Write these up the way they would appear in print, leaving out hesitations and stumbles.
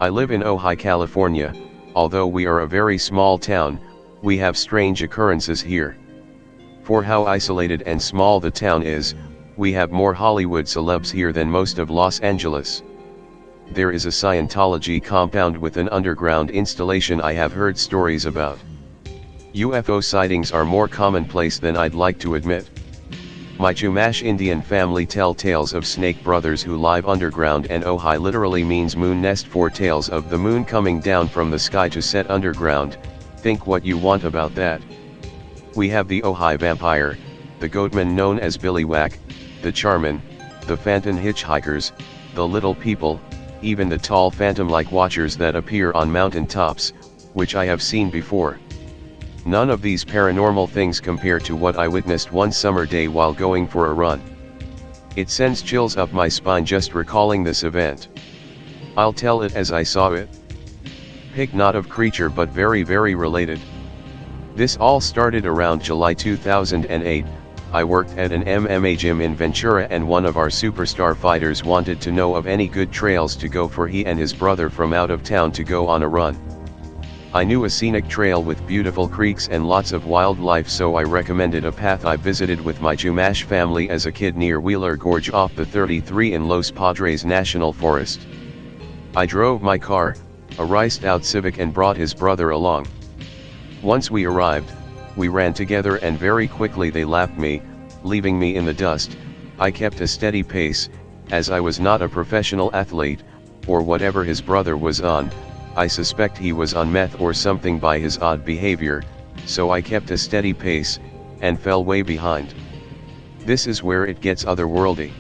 I live in Ojai, California. Although we are a very small town, we have strange occurrences here. For how isolated and small the town is, we have more Hollywood celebs here than most of Los Angeles. There is a Scientology compound with an underground installation I have heard stories about. UFO sightings are more commonplace than I'd like to admit. My Chumash Indian family tell tales of snake brothers who live underground, and Ojai literally means moon nest, for tales of the moon coming down from the sky to set underground. Think what you want about that. We have the Ojai vampire, the Goatman known as Billy Whack, the Charmin, the phantom hitchhikers, the little people, even the tall phantom-like watchers that appear on mountain tops, which I have seen before. None of these paranormal things compare to what I witnessed one summer day while going for a run. It sends chills up my spine just recalling this event. I'll tell it as I saw it. Pick not of creature but very related. This all started around July 2008. I worked at an MMA gym in Ventura, and one of our superstar fighters wanted to know of any good trails to go for he and his brother from out of town to go on a run. I knew a scenic trail with beautiful creeks and lots of wildlife, so I recommended a path I visited with my Chumash family as a kid near Wheeler Gorge off the 33 in Los Padres National Forest. I drove my car, a riced-out Civic, and brought his brother along. Once we arrived, we ran together and very quickly they lapped me, leaving me in the dust. I kept a steady pace, as I was not a professional athlete, or whatever his brother was on. I suspect he was on meth or something by his odd behavior, so I kept a steady pace, and fell way behind. This is where it gets otherworldly.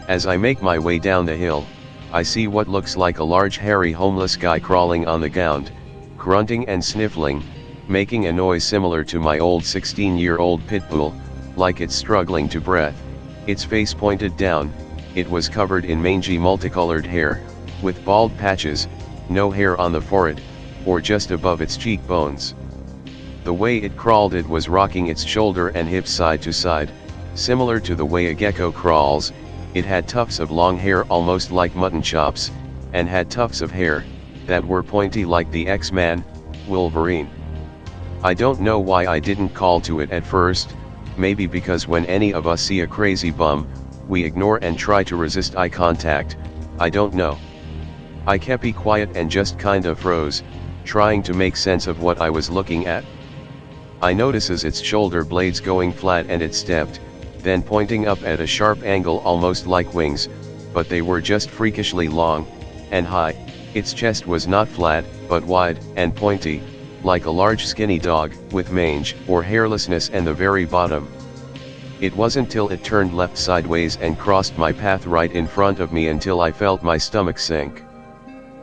As I make my way down the hill, I see what looks like a large hairy homeless guy crawling on the ground, grunting and sniffling, making a noise similar to my old 16-year-old pit bull, like it's struggling to breath. Its face pointed down, it was covered in mangy multicolored hair, with bald patches, no hair on the forehead, or just above its cheekbones. The way it crawled, it was rocking its shoulder and hips side to side, similar to the way a gecko crawls. It had tufts of long hair almost like mutton chops, and had tufts of hair that were pointy like the X-Man, Wolverine. I don't know why I didn't call to it at first, maybe because when any of us see a crazy bum, we ignore and try to resist eye contact, I don't know. I kept quiet and just kind of froze, trying to make sense of what I was looking at. I notices its shoulder blades going flat, and it stepped, then pointing up at a sharp angle almost like wings, but they were just freakishly long and high. Its chest was not flat, but wide and pointy, like a large skinny dog, with mange or hairlessness and the very bottom. It wasn't till it turned left sideways and crossed my path right in front of me until I felt my stomach sink.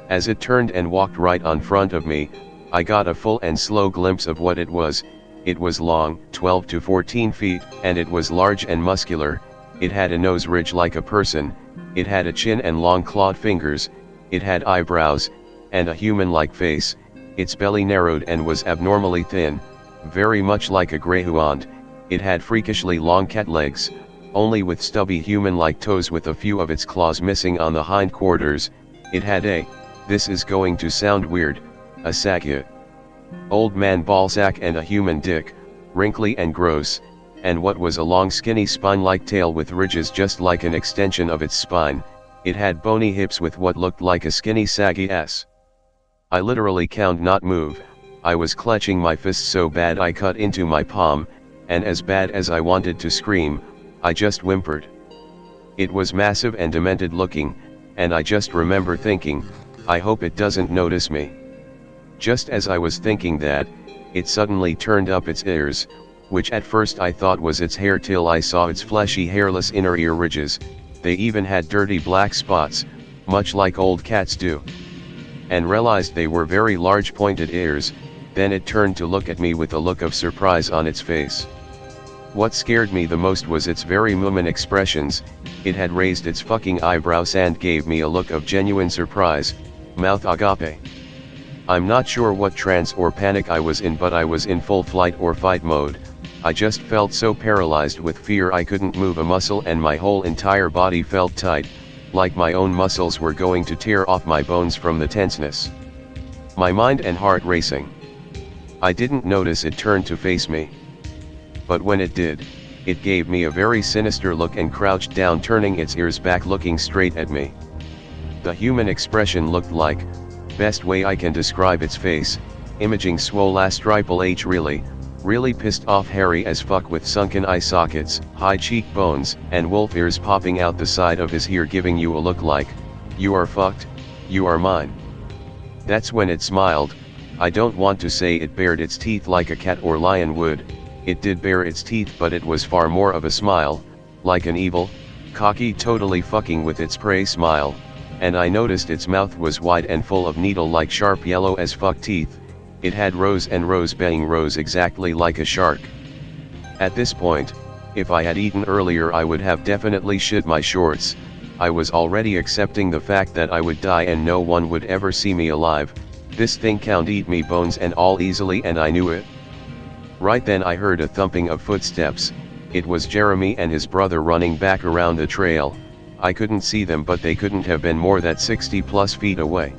As it turned and walked right on front of me, I got a full and slow glimpse of what it was. It was long, 12 to 14 feet, and it was large and muscular. It had a nose ridge like a person, it had a chin and long clawed fingers, it had eyebrows, and a human-like face. Its belly narrowed and was abnormally thin, very much like a greyhound. It had freakishly long cat legs, only with stubby human-like toes with a few of its claws missing on the hindquarters. It had this is going to sound weird, a sagia. Old man ballsack and a human dick, wrinkly and gross, and what was a long skinny spine-like tail with ridges just like an extension of its spine. It had bony hips with what looked like a skinny saggy ass. I literally can't not move. I was clutching my fist so bad I cut into my palm, and as bad as I wanted to scream, I just whimpered. It was massive and demented looking, and I just remember thinking, I hope it doesn't notice me. Just as I was thinking that, it suddenly turned up its ears, which at first I thought was its hair till I saw its fleshy hairless inner ear ridges. They even had dirty black spots, much like old cats do. And realized they were very large pointed ears. Then it turned to look at me with a look of surprise on its face. What scared me the most was its very human expressions. It had raised its fucking eyebrows and gave me a look of genuine surprise, mouth agape. I'm not sure what trance or panic I was in, but I was in full flight or fight mode. I just felt so paralyzed with fear I couldn't move a muscle and my whole entire body felt tight, like my own muscles were going to tear off my bones from the tenseness. My mind and heart racing. I didn't notice it turned to face me. But when it did, it gave me a very sinister look and crouched down, turning its ears back, looking straight at me. The human expression looked like, best way I can describe its face, imaging swole ass triple H, really pissed off, hairy as fuck with sunken eye sockets, high cheekbones, and wolf ears popping out the side of his ear, giving you a look like, you are fucked, you are mine. That's when it smiled. I don't want to say it bared its teeth like a cat or lion would. It did bare its teeth, but it was far more of a smile, like an evil, cocky, totally fucking with its prey smile, and I noticed its mouth was wide and full of needle-like sharp yellow as fuck teeth. It had rows and rows, baying rows exactly like a shark. At this point, if I had eaten earlier I would have definitely shit my shorts. I was already accepting the fact that I would die and no one would ever see me alive. This thing can't eat me bones and all easily, and I knew it. Right then I heard a thumping of footsteps. It was Jeremy and his brother running back around the trail. I couldn't see them, but they couldn't have been more than 60 plus feet away.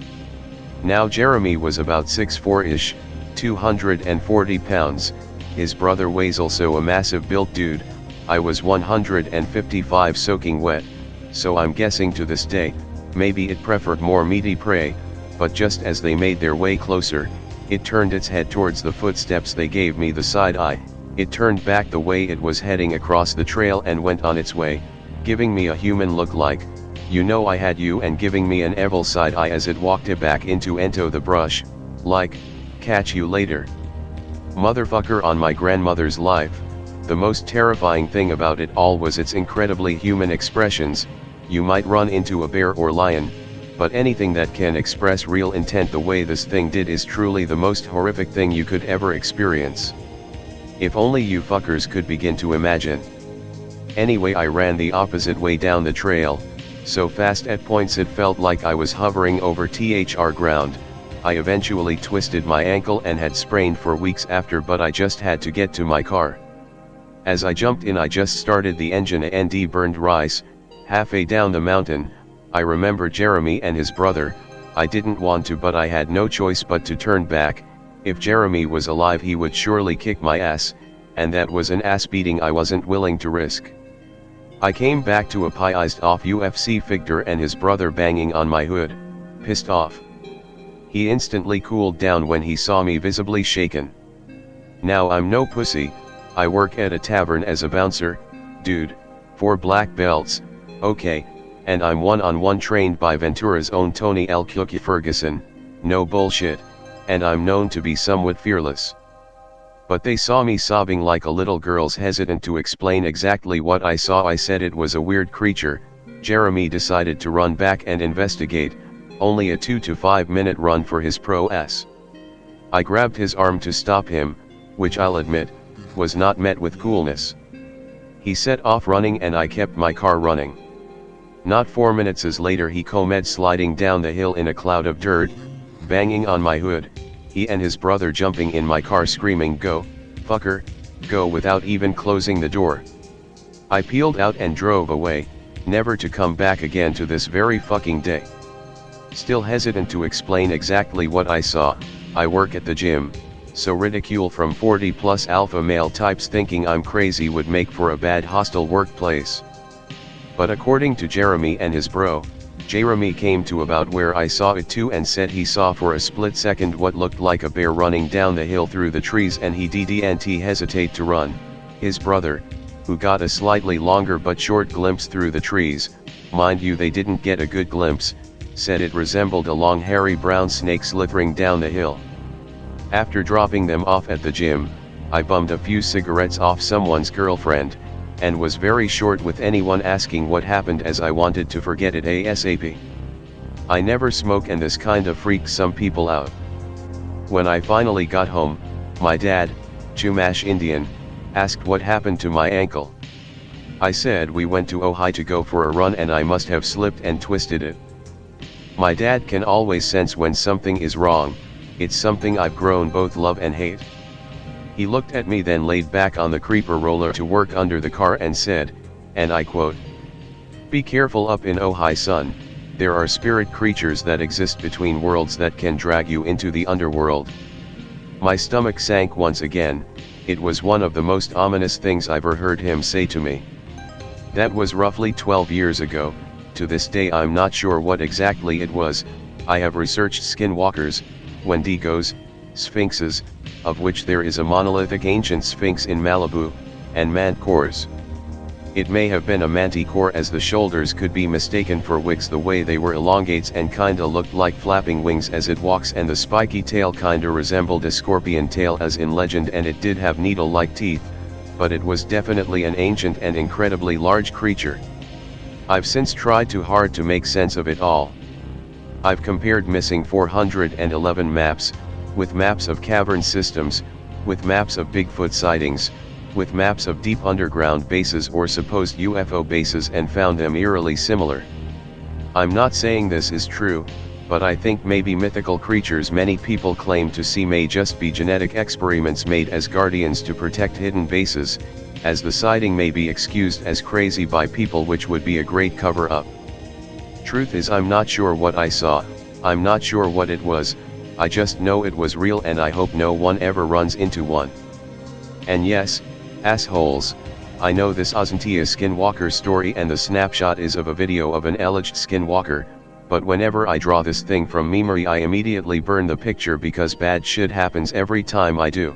Now Jeremy was about 6'4"-ish, 240 pounds, his brother weighs also a massive built dude. I was 155 soaking wet, so I'm guessing to this day, maybe it preferred more meaty prey, but just as they made their way closer, it turned its head towards the footsteps. They gave me the side eye. It turned back the way it was heading across the trail and went on its way, giving me a human look like, you know I had you, and giving me an evil side eye as it walked it back into the brush, like, catch you later. Motherfucker, on my grandmother's life. The most terrifying thing about it all was its incredibly human expressions. You might run into a bear or lion, but anything that can express real intent the way this thing did is truly the most horrific thing you could ever experience. If only you fuckers could begin to imagine. Anyway, I ran the opposite way down the trail, so fast at points it felt like I was hovering over THR ground. I eventually twisted my ankle and had sprained for weeks after, but I just had to get to my car. As I jumped in, I just started the engine and burned rice. Halfway down the mountain, I remember Jeremy and his brother. I didn't want to, but I had no choice but to turn back. If Jeremy was alive he would surely kick my ass, and that was an ass beating I wasn't willing to risk. I came back to a pissed off UFC figure and his brother banging on my hood, pissed off. He instantly cooled down when he saw me visibly shaken. Now I'm no pussy, I work at a tavern as a bouncer, dude, 4 black belts, okay, and I'm one-on-one trained by Ventura's own Tony L. Cookie Ferguson, no bullshit, and I'm known to be somewhat fearless. But they saw me sobbing like a little girl's, hesitant to explain exactly what I saw. I said it was a weird creature. Jeremy decided to run back and investigate, only a 2 to 5 minute run for his pro ass. I grabbed his arm to stop him, which I'll admit, was not met with coolness. He set off running and I kept my car running. Not 4 minutes later he came sliding down the hill in a cloud of dirt, banging on my hood, he and his brother jumping in my car screaming, "Go, fucker, go," without even closing the door. I peeled out and drove away, never to come back again to this very fucking day. Still hesitant to explain exactly what I saw. I work at the gym, so ridicule from 40 plus alpha male types thinking I'm crazy would make for a bad hostile workplace. But according to Jeremy and his bro, Jeremy came to about where I saw it too and said he saw for a split second what looked like a bear running down the hill through the trees, and he didn't hesitate to run. His brother, who got a slightly longer but short glimpse through the trees, mind you they didn't get a good glimpse, said it resembled a long hairy brown snake slithering down the hill. After dropping them off at the gym, I bummed a few cigarettes off someone's girlfriend, and was very short with anyone asking what happened, as I wanted to forget it ASAP. I never smoke and this kind of freaks some people out. When I finally got home, my dad, Chumash Indian, asked what happened to my ankle. I said we went to Ojai to go for a run and I must have slipped and twisted it. My dad can always sense when something is wrong. It's something I've grown both love and hate. He looked at me, then laid back on the creeper roller to work under the car and said, and I quote, Be careful up in Ojai Sun, there are spirit creatures that exist between worlds that can drag you into the underworld. My stomach sank once again, it was one of the most ominous things I've ever heard him say to me. That was roughly 12 years ago, to this day I'm not sure what exactly it was. I have researched skinwalkers, wendigos, sphinxes, of which there is a monolithic ancient sphinx in Malibu, and manticores. It may have been a manticore as the shoulders could be mistaken for wings the way they were elongates and kinda looked like flapping wings as it walks, and the spiky tail kinda resembled a scorpion tail as in legend, and it did have needle-like teeth, but it was definitely an ancient and incredibly large creature. I've since tried too hard to make sense of it all. I've compared missing 411 maps, with maps of cavern systems, with maps of Bigfoot sightings, with maps of deep underground bases or supposed UFO bases, and found them eerily similar. I'm not saying this is true, but I think maybe mythical creatures many people claim to see may just be genetic experiments made as guardians to protect hidden bases, as the sighting may be excused as crazy by people, which would be a great cover-up. Truth is, I'm not sure what I saw, I'm not sure what it was, I just know it was real, and I hope no one ever runs into one. And yes, assholes, I know this isn't a skinwalker story and the snapshot is of a video of an alleged skinwalker, but whenever I draw this thing from memory I immediately burn the picture because bad shit happens every time I do.